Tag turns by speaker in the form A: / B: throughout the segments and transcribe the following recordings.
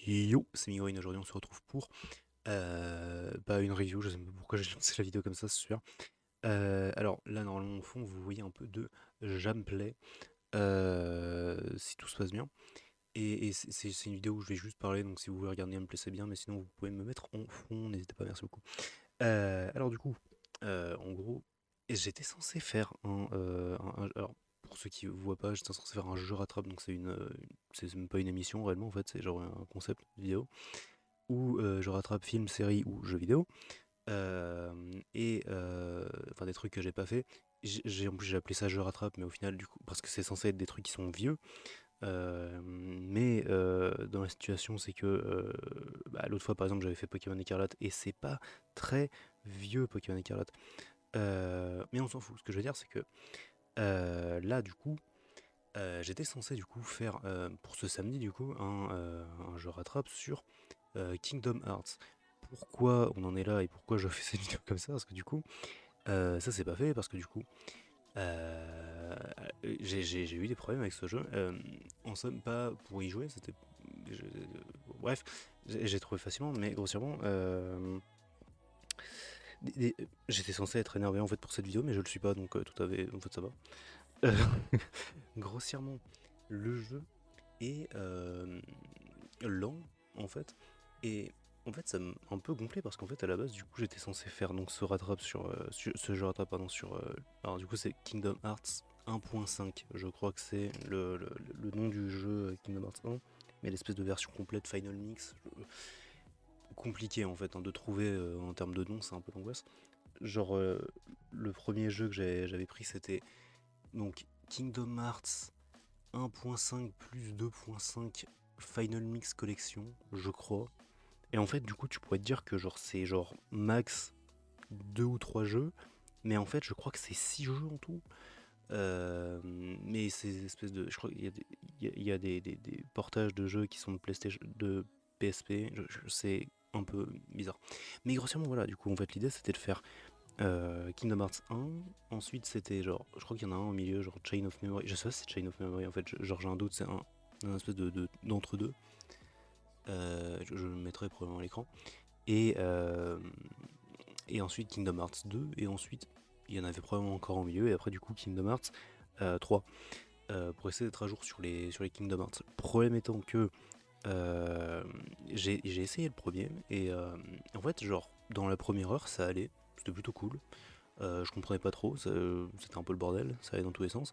A: Yo, c'est Migorine, aujourd'hui on se retrouve pour bah, une review, je sais pas pourquoi j'ai lancé la vidéo comme ça, c'est sûr. Alors là, normalement, au fond, vous voyez un peu de Jamplay, si tout se passe bien. Et c'est une vidéo où je vais juste parler, donc si vous voulez regarder Gameplay, c'est bien, mais sinon vous pouvez me mettre en fond, n'hésitez pas, merci beaucoup. Alors du coup, en gros, j'étais censé faire alors, pour ceux qui voient pas, j'étais censé faire un jeu rattrape, donc c'est même pas une émission réellement, en fait, c'est genre un concept vidéo où je rattrape film, série ou jeux vidéo. Enfin des trucs que j'ai pas fait. En plus j'ai appelé ça jeu rattrape, mais au final du coup parce que c'est censé être des trucs qui sont vieux. Dans la situation c'est que bah, l'autre fois par exemple j'avais fait Pokémon Écarlate et c'est pas très vieux Pokémon Écarlate. Mais on s'en fout. Ce que je veux dire c'est que là du coup j'étais censé du coup faire pour ce samedi du coup un jeu rattrape sur Kingdom Hearts. Pourquoi on en est là et pourquoi je fais cette vidéo comme ça? Parce que du coup, ça c'est pas fait parce que du coup, euh, j'ai eu des problèmes avec ce jeu. En somme, pas pour y jouer, bref, j'ai trouvé facilement, mais grossièrement, j'étais censé être énervé en fait pour cette vidéo, mais je le suis pas, donc tout avait, en fait ça va. Euh, Grossièrement, le jeu est lent en fait. Et en fait ça m'a un peu gonflé parce qu'en fait à la base du coup j'étais censé faire donc ce rattrape ce jeu rattrape pardon sur alors du coup c'est Kingdom Hearts 1.5, je crois que c'est le nom du jeu Kingdom Hearts 1, mais l'espèce de version complète Final Mix, compliqué en fait hein, de trouver en termes de nom, c'est un peu l'angoisse. Genre le premier jeu que j'avais pris c'était donc Kingdom Hearts 1.5 plus 2.5 Final Mix Collection, je crois. Et en fait, du coup, tu pourrais te dire que genre c'est genre max 2 ou 3 jeux, mais en fait, je crois que c'est 6 jeux en tout. Mais ces espèces de. Je crois qu'il y a des portages de jeux qui sont de PlayStation, de PSP, c'est un peu bizarre. Mais grossièrement, voilà, du coup, en fait, l'idée c'était de faire Kingdom Hearts 1. Ensuite, c'était genre. Je crois qu'il y en a un au milieu, genre Chain of Memory. Je sais pas si c'est Chain of Memory, en fait, genre j'ai un doute, c'est un espèce d'entre-deux. Je le mettrai probablement à l'écran. Et, euh, et ensuite Kingdom Hearts 2, et ensuite il y en avait probablement encore au milieu, et après du coup Kingdom Hearts 3, pour essayer d'être à jour sur les Kingdom Hearts. Le problème étant que euh, j'ai essayé le premier, et en fait genre dans la première heure ça allait, c'était plutôt cool. Je comprenais pas trop, c'était un peu le bordel, ça allait dans tous les sens.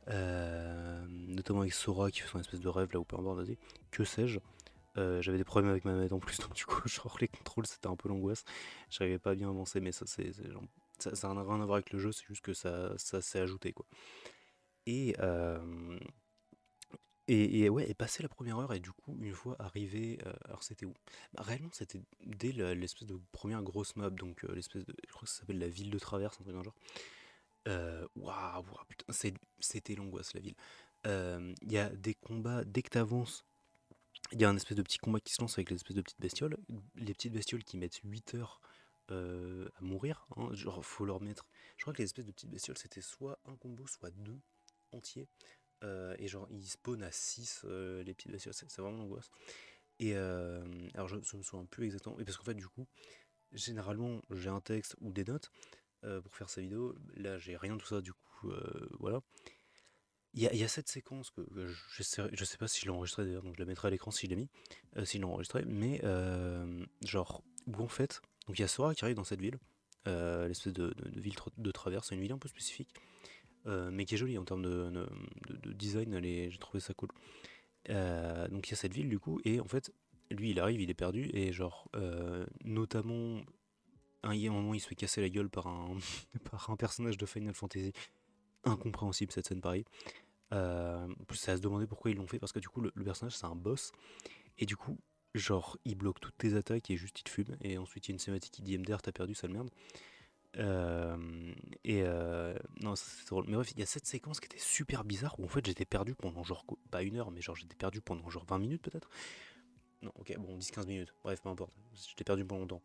A: Notamment avec Sora qui fait son espèce de rêve là ou peu importe, vas-y, que sais-je. J'avais des problèmes avec ma manette en plus, donc du coup, genre les contrôles c'était un peu l'angoisse. J'arrivais pas à bien avancer, mais ça, genre, ça n'a rien à voir avec le jeu, c'est juste que ça s'est ajouté quoi. Et, euh, et ouais, et passé la première heure, et du coup, une fois arrivé, alors c'était où? Bah, réellement, c'était dès l'espèce de première grosse map, donc l'espèce de, je crois que ça s'appelle la ville de Traverse, un truc dans le genre. Waouh, putain, c'était l'angoisse la ville. Il y a des combats, dès que t'avances, il y a un espèce de petit combat qui se lance avec les espèces de petites bestioles. Les petites bestioles qui mettent 8 heures à mourir, hein. Genre, faut leur mettre. Je crois que les espèces de petites bestioles, c'était soit un combo, soit deux entiers. Et genre, ils spawnent à 6 les petites bestioles. C'est vraiment l'angoisse. Alors, je me souviens plus exactement. Et parce qu'en fait, du coup, généralement, j'ai un texte ou des notes pour faire sa vidéo. Là, j'ai rien de tout ça, du coup, voilà. Il y a cette séquence que je sais pas si je l'ai enregistrée d'ailleurs, donc je la mettrai à l'écran si je l'ai mis, si je l'ai enregistrée, mais genre, où en fait, donc il y a Sora qui arrive dans cette ville, l'espèce de ville de traverse, c'est une ville un peu spécifique, mais qui est jolie en termes de design, j'ai trouvé ça cool. Donc il y a cette ville du coup, et en fait, lui il arrive, il est perdu, et genre, notamment, il y a un moment il se fait casser la gueule par par un personnage de Final Fantasy, incompréhensible cette scène pareil. En plus, c'est à se demander pourquoi ils l'ont fait, parce que du coup, le personnage c'est un boss, et du coup, genre, il bloque toutes tes attaques et juste il te fume, et ensuite il y a une cinématique qui dit MDR, t'as perdu, sale merde. Non, ça, c'est drôle. Mais bref, il y a cette séquence qui était super bizarre où en fait j'étais perdu pendant genre, pas une heure, mais genre j'étais perdu pendant genre 20 minutes peut-être. Non, ok, bon, 10-15 minutes, bref, peu importe, j'étais perdu pendant longtemps.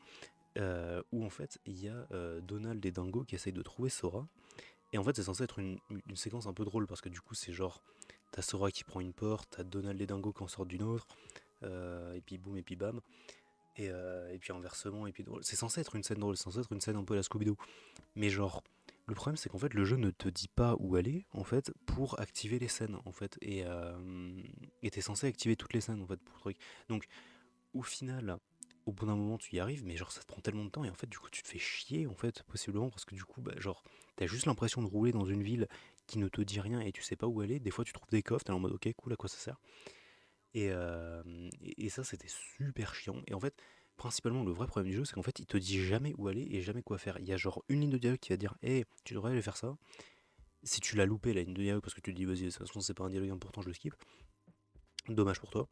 A: Où en fait il y a Donald et Dingo qui essayent de trouver Sora, et en fait, c'est censé être une séquence un peu drôle parce que du coup, c'est genre, t'as Sora qui prend une porte, t'as Donald et Dingo qui en sortent d'une autre, et puis boum, et puis bam, et puis inversement, et puis drôle. C'est censé être une scène drôle, c'est censé être une scène un peu à la Scooby-Doo. Mais genre, le problème c'est qu'en fait le jeu ne te dit pas où aller en fait pour activer les scènes en fait et t'es censé activer toutes les scènes en fait pour le truc. Donc au final, au bout d'un moment tu y arrives mais genre ça te prend tellement de temps et en fait du coup tu te fais chier en fait possiblement parce que du coup bah genre t'as juste l'impression de rouler dans une ville qui ne te dit rien et tu sais pas où aller. Des fois tu trouves des coffres, t'es en mode ok cool à quoi ça sert et ça, c'était super chiant. Et en fait, principalement, le vrai problème du jeu, c'est qu'en fait, il te dit jamais où aller et jamais quoi faire. Il y a genre une ligne de dialogue qui va dire hey, tu devrais aller faire ça. Si tu l'as loupé, la ligne de dialogue, parce que tu te dis vas-y, de toute façon, c'est pas un dialogue important, je le skip. Dommage pour toi.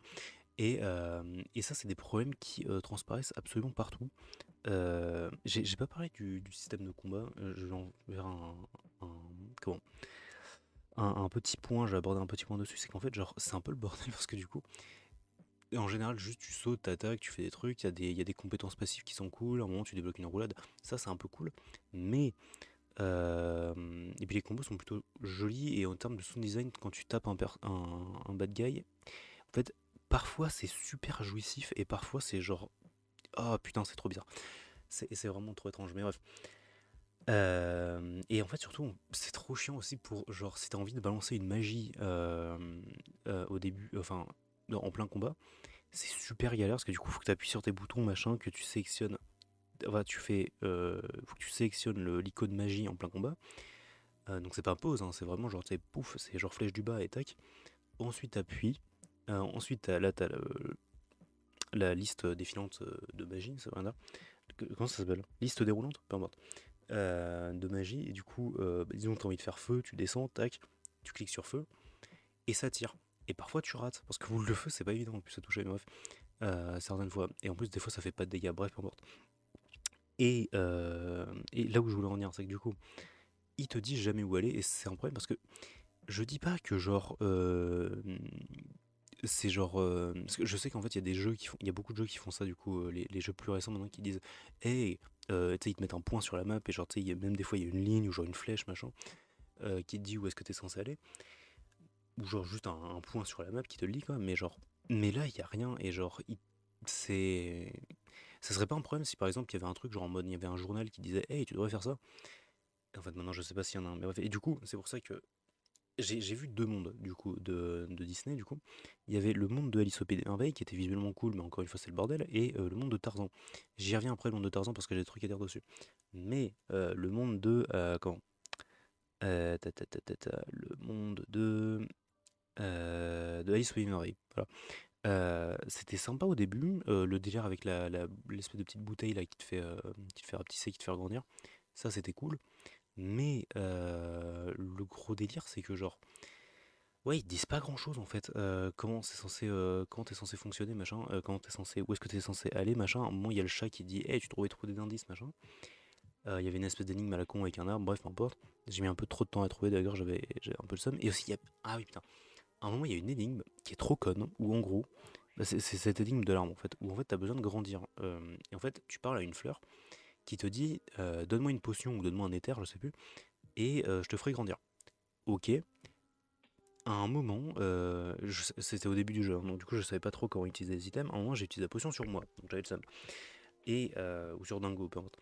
A: Et ça, c'est des problèmes qui transparaissent absolument partout. J'ai pas parlé du système de combat. Je vais en vers un- comment un petit point, j'ai abordé un petit point dessus, c'est qu'en fait, genre, c'est un peu le bordel parce que du coup, et en général, juste tu sautes, t'attaques, tu fais des trucs, il y a des compétences passives qui sont cool, à un moment tu débloques une roulade, ça c'est un peu cool, mais... et puis les combos sont plutôt jolis, et en termes de sound design, quand tu tapes un bad guy, en fait, parfois c'est super jouissif, et parfois c'est genre... Oh putain, c'est trop bizarre. C'est vraiment trop étrange, mais bref. Et en fait, surtout, c'est trop chiant aussi pour, genre, si t'as envie de balancer une magie au début, enfin, en plein combat, c'est super galère parce que du coup, faut que tu appuies sur tes boutons, machin, que tu sélectionnes. Enfin, faut que tu sélectionnes l'icône magie en plein combat. Donc c'est pas pause, hein, c'est vraiment genre, tu sais, pouf, c'est genre flèche du bas et tac. Ensuite, t'appuies. Ensuite, là, t'as la liste défilante de magie, ça va dire. Comment ça s'appelle? Liste déroulante? Peu importe. De magie. Et du coup, disons que t'as envie de faire feu, tu descends, tac, tu cliques sur feu et ça tire. Et parfois tu rates, parce que boule de feu c'est pas évident en plus à toucher, mais bref, certaines fois. Et en plus des fois ça fait pas de dégâts, bref, peu importe. Et là où je voulais en venir, c'est que du coup, il te dit jamais où aller, et c'est un problème parce que je dis pas que genre. C'est genre. Parce que je sais qu'en fait, il y a des jeux qui font. Il y a beaucoup de jeux qui font ça, du coup, les jeux plus récents maintenant qui disent hey, tu sais, ils te mettent un point sur la map, et genre, tu sais, même des fois, il y a une ligne ou genre une flèche, machin, qui te dit où est-ce que t'es censé aller, ou genre juste un point sur la map qui te le dit, quoi, mais genre. Mais là, il y a rien, et genre, c'est. Ça serait pas un problème si par exemple il y avait un truc genre en mode il y avait un journal qui disait hey tu devrais faire ça. En fait maintenant je sais pas s'il y en a un. Mais bref, et du coup c'est pour ça que j'ai vu deux mondes du coup de Disney du coup. Il y avait le monde de Alice au Pays des Merveilles qui était visuellement cool mais encore une fois c'est le bordel. Et le monde de Tarzan. J'y reviens après le monde de Tarzan parce que j'ai des trucs à dire dessus. Mais le monde de... comment le monde de Alice au Pays des Merveilles. Voilà. C'était sympa au début, le délire avec l'espèce de petite bouteille là qui te fait rapetisser, qui te fait grandir. Ça c'était cool. Mais le gros délire c'est que genre ouais ils disent pas grand chose en fait. Comment t'es censé fonctionner machin, où est-ce que t'es censé aller machin. À un moment il y a le chat qui dit hey tu trouvais trop d'indices machin. Il y avait une espèce d'énigme à la con avec un arbre, bref peu importe. J'ai mis un peu trop de temps à trouver d'ailleurs, j'avais un peu le seum. Et aussi il y a... Ah oui putain, à un moment, il y a une énigme qui est trop conne, où en gros, bah, c'est cette énigme de l'arbre en fait, où en fait t'as besoin de grandir. Et en fait, tu parles à une fleur qui te dit donne-moi une potion ou donne-moi un éther, je sais plus, et je te ferai grandir. Ok. À un moment, c'était au début du jeu, hein, donc du coup je savais pas trop comment utiliser les items. À un moment, j'ai utilisé la potion sur moi, donc j'avais le seum. Ou sur Dingo, peu importe,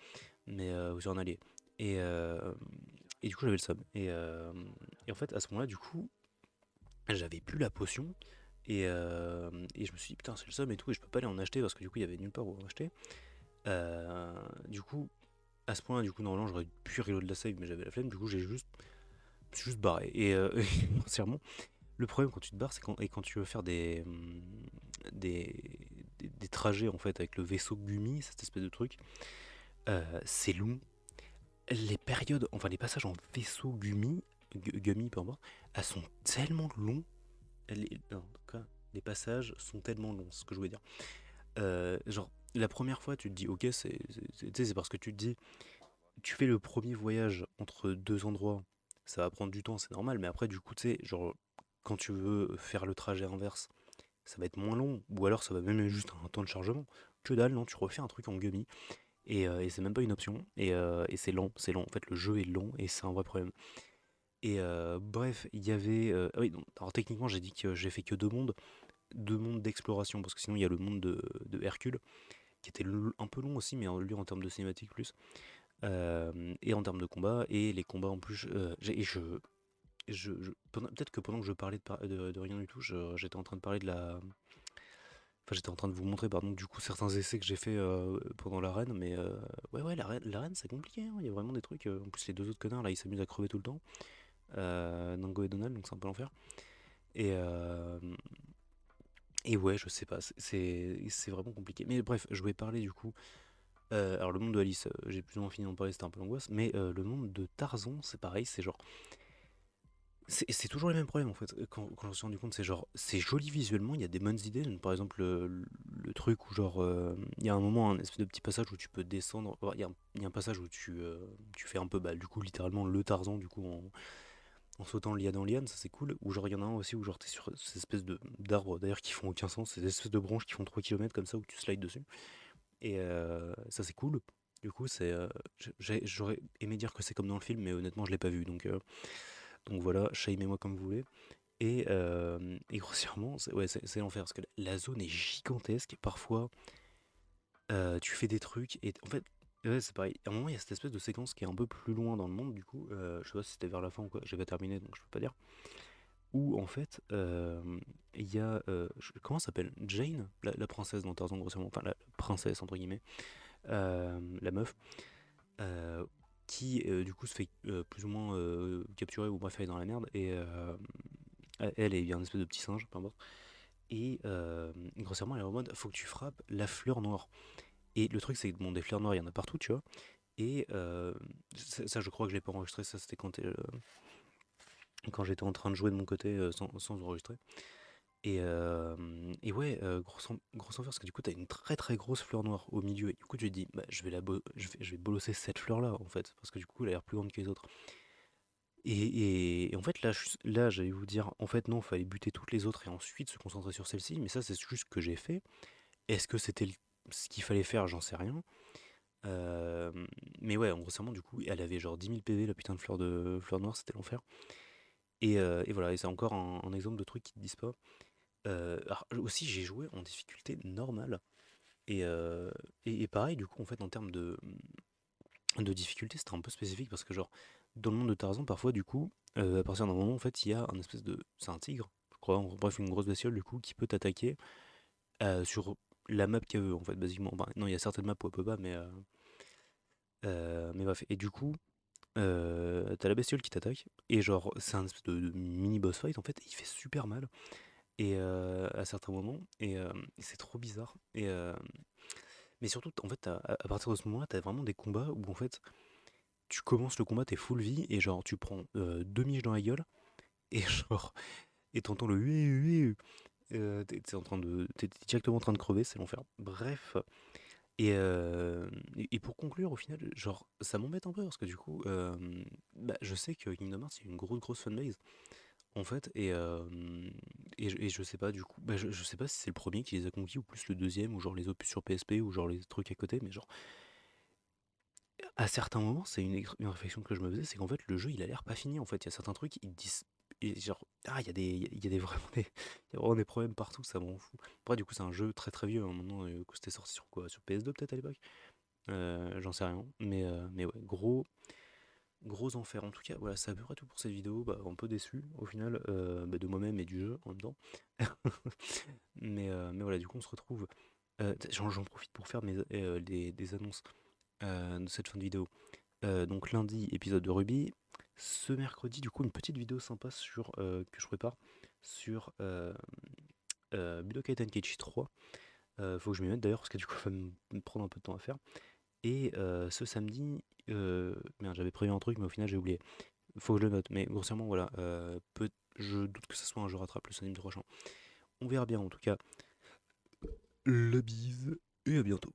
A: ou sur un allié. Et, euh, et du coup, j'avais le seum. Et en fait, à ce moment-là, du coup, j'avais plus la potion. Et je me suis dit, putain, c'est le seum et tout, et je peux pas aller en acheter parce que du coup, il y avait nulle part où en acheter. Du coup, à ce point-là, du coup, normalement, j'aurais pu reload de la save, mais j'avais la flemme, du coup, je me suis juste barré. Sincèrement, le problème quand tu te barres, quand tu veux faire des trajets en fait avec le vaisseau Gumi, cette espèce de truc, c'est long. Les périodes, enfin les passages en vaisseau Gumi, peu importe, elles sont tellement longs. Non, en tout cas, les passages sont tellement longs, c'est ce que je voulais dire. Genre, la première fois, tu te dis, ok, c'est parce que tu te dis, tu fais le premier voyage entre deux endroits, ça va prendre du temps, c'est normal, mais après, du coup, tu sais, genre, quand tu veux faire le trajet inverse, ça va être moins long, ou alors ça va même être juste un temps de chargement. Que dalle, non, tu refais un truc en gummy, et c'est même pas une option, et c'est lent, en fait, le jeu est lent, et c'est un vrai problème. Et bref, il y avait. Ah oui, alors techniquement, j'ai dit que j'ai fait que deux mondes. deux mondes d'exploration, parce que sinon il y a le monde de Hercule, qui était un peu long aussi, mais lui en termes de cinématique plus, et en termes de combat, et les combats en plus, peut-être que pendant que je parlais de rien du tout, j'étais en train de parler de la... Enfin, j'étais en train de vous montrer, pardon, du coup, certains essais que j'ai fait pendant l'arène, mais ouais, l'arène, c'est compliqué, hein, il y a vraiment des trucs. En plus, les deux autres connards, là, ils s'amusent à crever tout le temps. Nango et Donald, donc c'est un peu l'enfer. Et, euh, et ouais, je sais pas, c'est vraiment compliqué. Mais bref, je voulais parler du coup. Alors, le monde de Alice, j'ai plus ou moins fini d'en parler, c'était un peu l'angoisse. Mais le monde de Tarzan, c'est pareil, c'est genre. C'est toujours les mêmes problèmes en fait. Quand je me suis rendu compte, c'est genre, c'est joli visuellement, il y a des bonnes idées. Par exemple, le truc où, genre, il y a un moment, un espèce de petit passage où tu peux descendre. Il y a un passage où tu fais un peu, bah, du coup, littéralement le Tarzan, du coup, en sautant de liane en liane, ça c'est cool. Ou genre, il y en a un aussi où, genre, t'es sur ces espèces d'arbres d'ailleurs qui font aucun sens, ces espèces de branches qui font 3 kilomètres comme ça où tu slides dessus. Et ça c'est cool. Du coup, j'aurais aimé dire que c'est comme dans le film, mais honnêtement, je l'ai pas vu. Donc voilà, shamez-moi comme vous voulez. Et grossièrement, c'est l'enfer parce que la zone est gigantesque. Et parfois, tu fais des trucs et en fait, ouais, c'est pareil. À un moment, il y a cette espèce de séquence qui est un peu plus loin dans le monde. Du coup, je sais pas si c'était vers la fin ou quoi. J'ai pas terminé donc je peux pas dire. Où en fait, il y a. Comment ça s'appelle? Jane, la princesse dans Tarzan, grossièrement. Enfin, la princesse entre guillemets. La meuf. euh, qui du coup se fait plus ou moins capturer ou bref elle est dans la merde et elle et il y a un espèce de petit singe peu importe. Et grossièrement, elle est en mode faut que tu frappes la fleur noire. Et le truc, c'est que bon, des fleurs noires, il y en a partout, tu vois. Et ça, je crois que je l'ai pas enregistré. Ça, c'était quand j'étais en train de jouer de mon côté sans enregistrer. Et ouais, grosse enfer, parce que du coup, t'as une très très grosse fleur noire au milieu. Et du coup, tu te dis, bah, je vais bolosser cette fleur-là, en fait. Parce que du coup, elle a l'air plus grande que les autres. Et en fait, là, j'allais vous dire, en fait, non, fallait buter toutes les autres et ensuite se concentrer sur celle-ci. Mais ça, c'est juste ce que j'ai fait. Est-ce que c'était ce qu'il fallait faire? J'en sais rien. Euh, mais ouais, grossièrement, du coup, elle avait genre 10 000 PV, la putain de fleur noire, c'était l'enfer. Et voilà, et c'est encore un exemple de truc qui te disent pas. Alors, aussi, j'ai joué en difficulté normale. Et, euh, et pareil, du coup, en fait, en termes de difficulté, c'était un peu spécifique parce que, genre, dans le monde de Tarzan, parfois, du coup, à partir d'un moment, en fait, il y a un espèce de. C'est un tigre, je crois, bref, une grosse bestiole, du coup, qui peut t'attaquer sur la map qu'elle veut, en fait, basiquement. Enfin, non, il y a certaines maps où elle peut pas, mais bref. Et du coup, t'as la bestiole qui t'attaque, et genre, c'est un espèce de mini boss fight, en fait, et il fait super mal. Et à certains moments, et c'est trop bizarre. Mais surtout, en fait, à partir de ce moment-là, t'as vraiment des combats où, en fait, tu commences le combat, t'es full vie, et genre, tu prends deux miches dans la gueule, et genre, et t'entends le hué hué. T'es directement en train de crever, c'est l'enfer. Bref, et pour conclure, au final, genre, ça m'embête un peu parce que du coup, bah, je sais que Kingdom Hearts, c'est une grosse fanbase en fait, et je sais pas du coup, bah, je sais pas si c'est le premier qui les a conquis ou plus le deuxième, ou genre les opus sur PSP, ou genre les trucs à côté, mais genre, à certains moments, c'est une réflexion que je me faisais, c'est qu'en fait, le jeu il a l'air pas fini en fait. Il y a certains trucs, ils disent. Et genre, ah, il y a des, vraiment des, il y a vraiment des problèmes partout, ça m'en fout. Après, du coup, c'est un jeu très très vieux, hein, maintenant, que c'était sorti sur quoi? Sur PS2 peut-être à l'époque? J'en sais rien. Mais ouais, gros enfer. En tout cas, voilà, c'est à peu près tout pour cette vidéo. Bah, un peu déçu au final bah, de moi-même et du jeu en même temps. Mais voilà, du coup, on se retrouve. J'en profite pour faire des annonces de cette fin de vidéo. Donc lundi, épisode de Ruby. Ce mercredi, du coup, une petite vidéo sympa que je prépare sur Budokai Tenkaichi 3. Faut que je m'y mette d'ailleurs parce que du coup, ça va me prendre un peu de temps à faire. Et ce samedi, merde, j'avais prévu un truc, mais au final, j'ai oublié. Faut que je le note. Mais grossièrement, voilà. Je doute que ce soit un jeu rattrape le samedi prochain. On verra bien en tout cas. La bise et à bientôt.